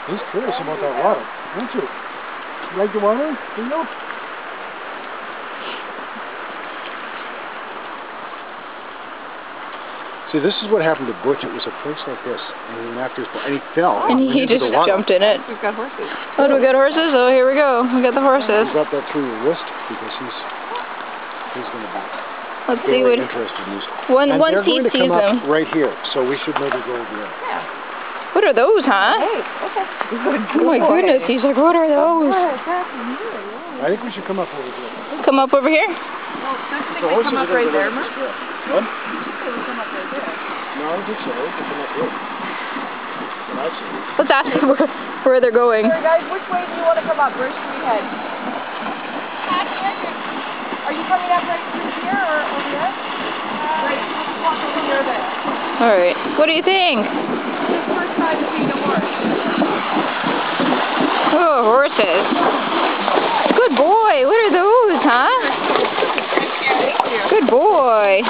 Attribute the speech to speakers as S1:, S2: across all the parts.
S1: He's curious about that water, aren't you? You like the water? Do you? See, this is what happened to Butch. It was a place like this, and he went after his and he fell.
S2: And he just jumped in it.
S3: We've got horses.
S2: Oh, do we got horses? Oh, here we go. We got the horses.
S1: You got that through your wrist because he's going to be.
S2: Let's see what.
S1: Interested in these.
S2: Once he
S1: sees
S2: them.
S1: Up right here, so we should maybe go over there.
S3: Yeah.
S2: What are those, huh?
S3: Hey, okay.
S2: Oh my goodness, he's like, what are those?
S1: I think we should come up over here.
S2: Come up over here?
S3: Well, don't you think we come up right there, Mark?
S1: What?
S3: We come up right there.
S1: No, I don't think so. We can come up here. What I see.
S2: Let's ask them where they're going.
S3: Sorry guys, which way do you want to come up? Where should we head? Are you coming up right through here or over there? Right, let's walk over here then.
S2: Alright, what do you think?
S3: This first time seeing a horse.
S2: Oh, horses. Good boy. What are those, huh? Good boy.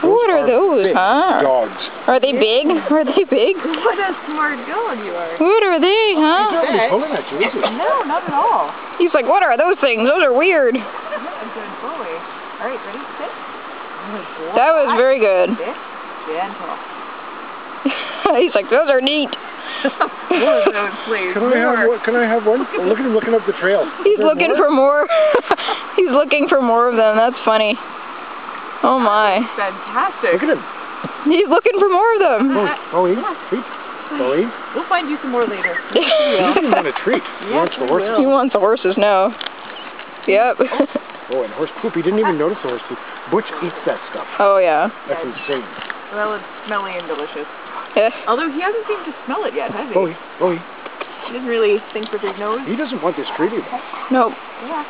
S2: What are those, huh?
S1: Dogs.
S2: Are they big? Are they big?
S3: What a smart dog you are.
S2: What are they,
S1: He's not
S2: huh?
S1: really pulling at you, is he?
S3: No, not at all.
S2: He's like, what are those things? Those are weird.
S3: A good boy. All right, ready? Sit. Good boy.
S2: That was very good.
S3: Sit. Gentle.
S2: He's like, those are neat.
S3: Please.
S1: Can I have one? Look at him looking up the trail.
S2: He's looking for more. He's looking for more of them. That's funny. Oh my.
S3: Fantastic.
S1: Look at him.
S2: He's looking for more of them.
S1: Bowie, treat. Bowie.
S3: We'll find you some more later.
S1: He doesn't want a treat. He wants the horses.
S2: He wants the horses now. Yep.
S1: Oh, and horse poop. He didn't even notice the horse poop. Butch eats that stuff.
S2: Oh yeah.
S1: That's insane.
S3: Well, it's smelly and delicious.
S2: Yeah.
S3: Although he hasn't seemed to smell it yet, has he?
S1: Bowie.
S3: He doesn't really think with his nose.
S1: He doesn't want this treaty.
S2: Nope.
S3: Yeah.